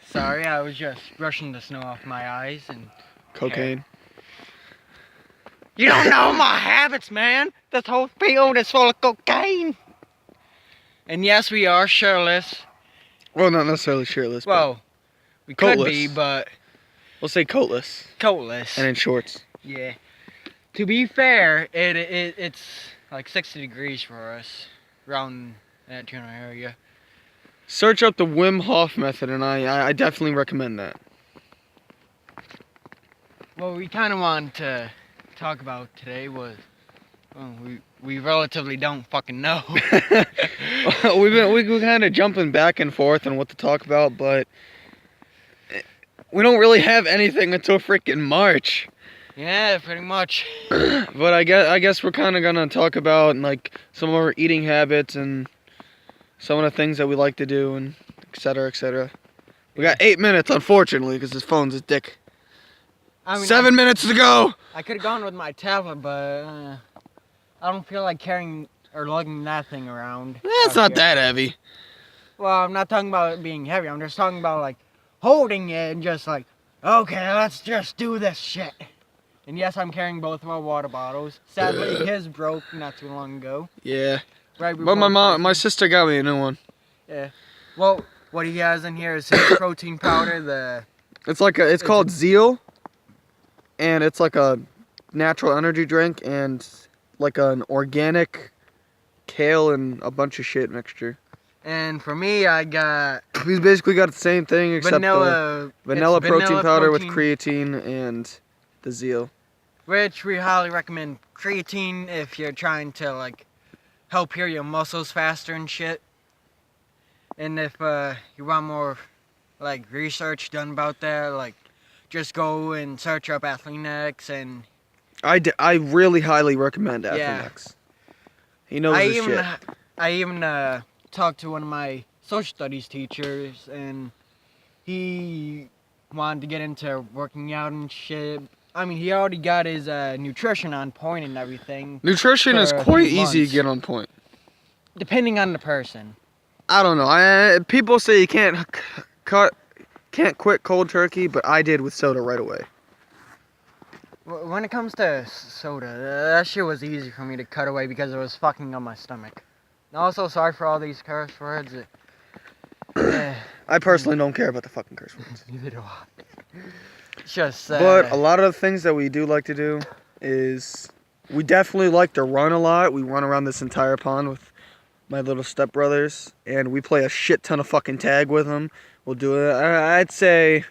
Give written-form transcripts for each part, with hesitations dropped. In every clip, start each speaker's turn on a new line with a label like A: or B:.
A: Sorry, I was just brushing the snow off my eyes and...
B: Cocaine.
A: You don't know my habits, man! This whole field is full of cocaine! And yes, we are shirtless.
B: Well, not necessarily shirtless,
A: Well, we could be,
B: coatless.
A: but...
B: We'll say coatless.
A: Coatless.
B: And in shorts.
A: Yeah. To be fair, it's like 60 degrees for us around that general area.
B: Search up the Wim Hof method, and I definitely recommend that.
A: What we kind of wanted to talk about today was, well, we relatively don't fucking know.
B: We're kind of jumping back and forth on what to talk about, but we don't really have anything until freaking March.
A: Yeah, pretty much.
B: But I guess we're kind of gonna talk about like some of our eating habits and some of the things that we like to do, and et cetera, et cetera. We got 8 minutes, unfortunately, because his phone's his dick.
A: I mean,
B: 7 minutes to go!
A: I could have gone with my tablet, but I don't feel like carrying or lugging that thing around.
B: It's not that heavy.
A: Well, I'm not talking about it being heavy. I'm just talking about like holding it and just like, okay, let's just do this shit. And yes, I'm carrying both of our water bottles. Sadly, his broke not too long ago.
B: Yeah.
A: Right
B: But my sister got me a new one.
A: Yeah. Well, what he has in here is his protein powder.
B: It's called Zeal, and it's like a natural energy drink and like an organic kale and a bunch of shit mixture.
A: And for me, I got...
B: He's basically got the same thing except
A: vanilla
B: protein powder with creatine and the Zeal.
A: Which we highly recommend creatine if you're trying to like help heal your muscles faster and shit. And if you want more like research done about that, like just go and search up Athlenex and...
B: I really highly recommend Athlenex.
A: Yeah.
B: He knows his shit.
A: I even talked to one of my social studies teachers, and he wanted to get into working out and shit. I mean, he already got his nutrition on point and everything.
B: Nutrition is quite easy to get on point.
A: Depending on the person.
B: I don't know. People say you can't quit cold turkey, but I did with soda right away.
A: When it comes to soda, that shit was easy for me to cut away because it was fucking on my stomach. And also, sorry for all these curse words.
B: I personally don't care about the fucking curse words.
A: Neither do I. Just,
B: but a lot of the things that we do like to do is we definitely like to run a lot. We run around this entire pond with my little stepbrothers, and we play a shit ton of fucking tag with them. We'll do it. I'd say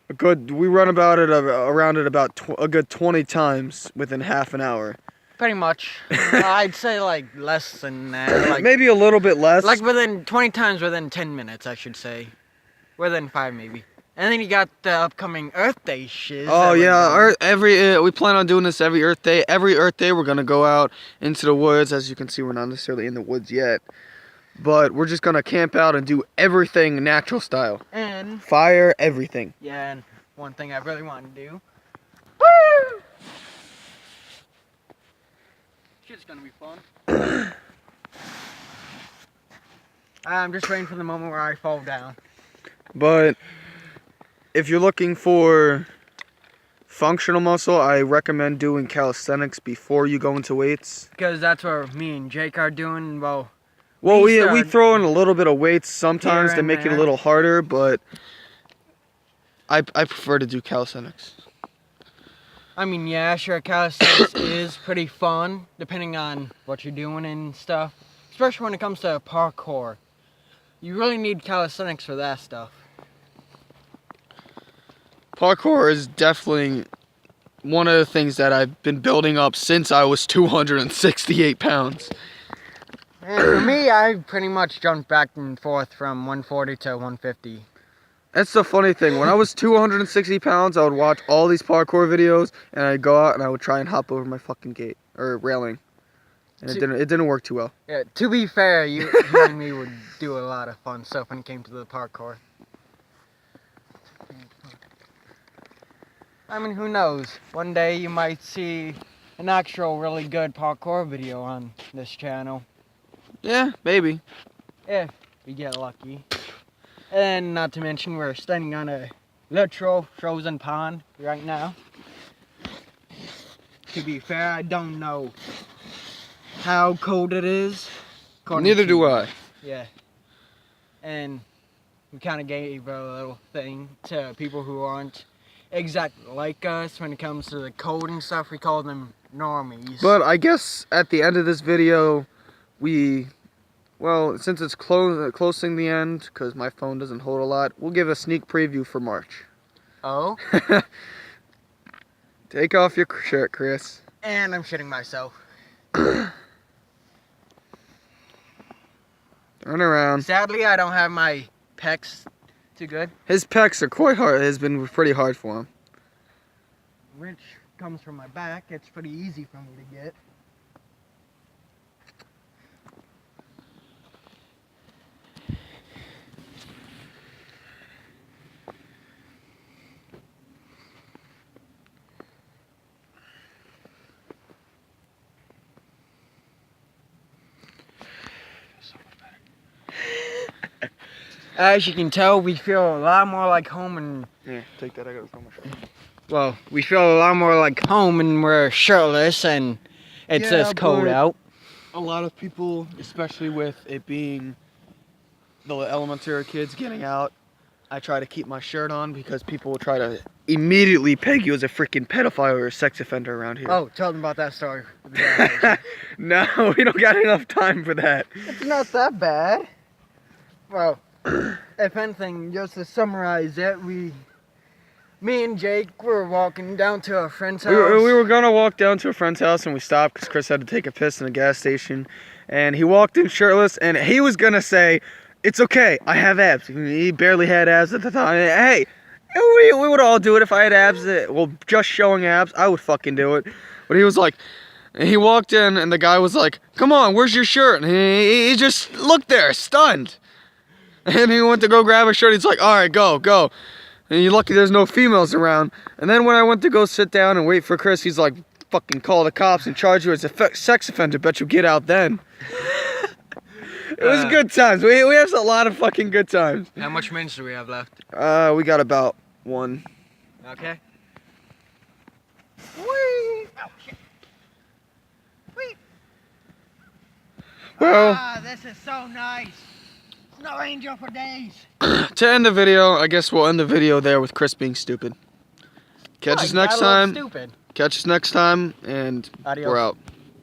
B: we run around it about a good 20 times within half an hour.
A: Pretty much. I'd say like less than that. Like,
B: maybe a little bit less.
A: Like within 20 times within 10 minutes, I should say. Within 5 maybe. And then you got the upcoming Earth Day shiz.
B: Oh yeah, we plan on doing this every Earth Day. Every Earth Day we're gonna go out into the woods. As you can see, we're not necessarily in the woods yet, but we're just gonna camp out and do everything natural style.
A: And
B: fire, everything.
A: Yeah, and one thing I really want to do.
B: Woo!
A: Shit's gonna be fun. I'm just waiting for the moment where I fall down.
B: But if you're looking for functional muscle, I recommend doing calisthenics before you go into weights.
A: Because that's what me and Jake are doing. Well,
B: we throw in a little bit of weights sometimes to make it a little harder, but I prefer to do calisthenics.
A: I mean, yeah, sure, calisthenics is pretty fun, depending on what you're doing and stuff. Especially when it comes to parkour. You really need calisthenics for that stuff.
B: Parkour is definitely one of the things that I've been building up since I was 268 pounds.
A: And for me, I pretty much jumped back and forth from 140 to 150.
B: That's the funny thing. When I was 260 pounds, I would watch all these parkour videos, and I'd go out and I would try and hop over my fucking gate or railing, and it didn't work too well.
A: Yeah, to be fair, you and me would do a lot of fun stuff when it came to the parkour. I mean, who knows? One day you might see an actual really good parkour video on this channel.
B: Yeah, maybe.
A: If we get lucky. And not to mention, we're standing on a literal frozen pond right now. To be fair, I don't know how cold it is.
B: Neither do I.
A: Yeah. And we kind of gave a little thing to people who aren't exactly like us when it comes to the cold and stuff. We call them normies.
B: But I guess at the end of this video, well, since it's closing the end, because my phone doesn't hold a lot, we'll give a sneak preview for March.
A: Oh?
B: Take off your shirt, Chris.
A: And I'm shitting myself.
B: Turn around.
A: Sadly, I don't have my pecs too good.
B: His pecs are quite hard. It has been pretty hard for him.
A: Which comes from my back. It's pretty easy for me to get. As you can tell, we feel a lot more like home and
B: Yeah, take that. I got so much.
A: well, we feel a lot more like home and we're shirtless and it's
B: Yeah,
A: this cold
B: but-
A: out.
B: A lot of people, especially with it being the elementary kids getting out, I try to keep my shirt on because people will try to immediately peg you as a freaking pedophile or a sex offender around here.
A: Oh, tell them about that story.
B: No, we don't got enough time for that.
A: It's not that bad. Well, if anything, just to summarize it, me and Jake were walking down to a friend's house.
B: We were gonna walk down to a friend's house and we stopped because Chris had to take a piss in a gas station, and he walked in shirtless and he was gonna say, "It's okay, I have abs." He barely had abs at the time. Hey, we would all do it if I had abs. Well, just showing abs, I would fucking do it. But he was like, he walked in and the guy was like, "Come on, where's your shirt?" And he just looked there, stunned. And he went to go grab a shirt. He's like, "All right, go." And you're lucky there's no females around. And then when I went to go sit down and wait for Chris, he's like, "Fucking call the cops and charge you as a sex offender. Bet you get out then." It was good times. We have a lot of fucking good times.
A: How much minutes do we have left?
B: We got about one.
A: Okay. Whee! Oh, shit. Whee!
B: Well,
A: Ah, this is so nice. Snow angel for days.
B: to end the video, I guess we'll end the video there with Chris being stupid. Catch us next time.
A: Stupid.
B: Catch us next time, and
A: Adios.
B: we're out.